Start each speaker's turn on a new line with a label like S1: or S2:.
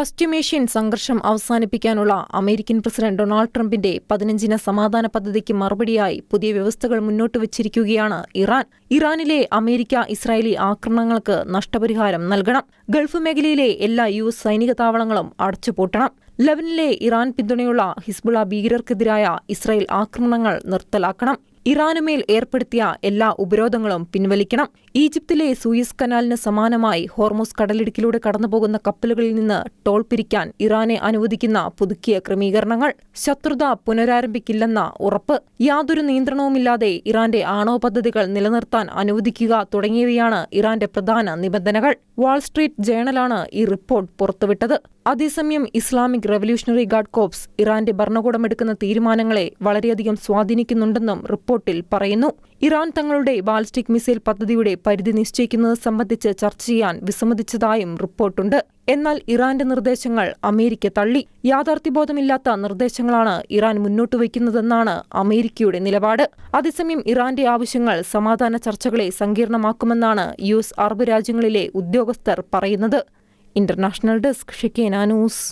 S1: പശ്ചിമേഷ്യൻ സംഘർഷം അവസാനിപ്പിക്കാനുള്ള അമേരിക്കൻ പ്രസിഡന്റ് ഡൊണാൾഡ് ട്രംപിന്റെ 15 സമാധാന പദ്ധതിക്ക് മറുപടിയായി പുതിയ വ്യവസ്ഥകൾ മുന്നോട്ട് വച്ചിരിക്കുകയാണ് ഇറാൻ. ഇറാനിലെ അമേരിക്ക-ഇസ്രായേലി ആക്രമണങ്ങൾക്ക് നഷ്ടപരിഹാരം നൽകണം. ഗൾഫ് മേഖലയിലെ എല്ലാ US സൈനിക താവളങ്ങളും അടച്ചുപൂട്ടണം. ലെബനനിലെ ഇറാൻ പിന്തുണയുള്ള ഹിസ്ബുള്ള ഭീകരർക്കെതിരായ ഇസ്രായേൽ ആക്രമണങ്ങൾ നിർത്തലാക്കണം. ഇറാനുമേൽ ഏർപ്പെടുത്തിയ എല്ലാ ഉപരോധങ്ങളും പിൻവലിക്കണം. ഈജിപ്തിലെ സൂയസ് കനാലിന് സമാനമായി ഹോർമുസ് കടലിടുക്കിലൂടെ കടന്നുപോകുന്ന കപ്പലുകളിൽ നിന്ന് ടോൾ പിരിക്കാൻ ഇറാനെ അനുവദിക്കുന്ന പുതുക്കിയ ക്രമീകരണങ്ങൾ, ശത്രുത പുനരാരംഭിക്കില്ലെന്ന ഉറപ്പ്, യാതൊരു നിയന്ത്രണവുമില്ലാതെ ഇറാന്റെ ആണവ പദ്ധതികൾ നിലനിർത്താൻ അനുവദിക്കുക തുടങ്ങിയവയാണ് ഇറാന്റെ പ്രധാന നിബന്ധനകൾ. വാൾസ്ട്രീറ്റ് ജേണലാണ് ഈ റിപ്പോർട്ട് പുറത്തുവിട്ടത്. അതേസമയം ഇസ്ലാമിക് റവല്യൂഷണറി ഗാർഡ് കോർപ്സ് ഇറാന്റെ ഭരണകൂടമെടുക്കുന്ന തീരുമാനങ്ങളെ വളരെയധികം സ്വാധീനിക്കുന്നുണ്ടെന്നും റിപ്പോർട്ടിൽ പറയുന്നു. ഇറാൻ തങ്ങളുടെ ബാലിസ്റ്റിക് മിസൈൽ പദ്ധതിയുടെ പരിധി നിശ്ചയിക്കുന്നത് സംബന്ധിച്ച് ചർച്ച ചെയ്യാൻ വിസമ്മതിച്ചതായും റിപ്പോർട്ടുണ്ട്. എന്നാൽ ഇറാന്റെ നിർദ്ദേശങ്ങൾ അമേരിക്ക തള്ളി. യാഥാർത്ഥ്യബോധമില്ലാത്ത നിർദ്ദേശങ്ങളാണ് ഇറാൻ മുന്നോട്ട് വയ്ക്കുന്നതെന്നാണ് അമേരിക്കയുടെ നിലപാട്. അതേസമയം ഇറാന്റെ ആവശ്യങ്ങൾ സമാധാന ചർച്ചകളെ സങ്കീർണമാക്കുമെന്നാണ് US അറബ് രാജ്യങ്ങളിലെ ഉദ്യോഗസ്ഥർ പറയുന്നത്. ഇന്റർനാഷണൽ ഡെസ്ക് ഷെക്കേന ന്യൂസ്.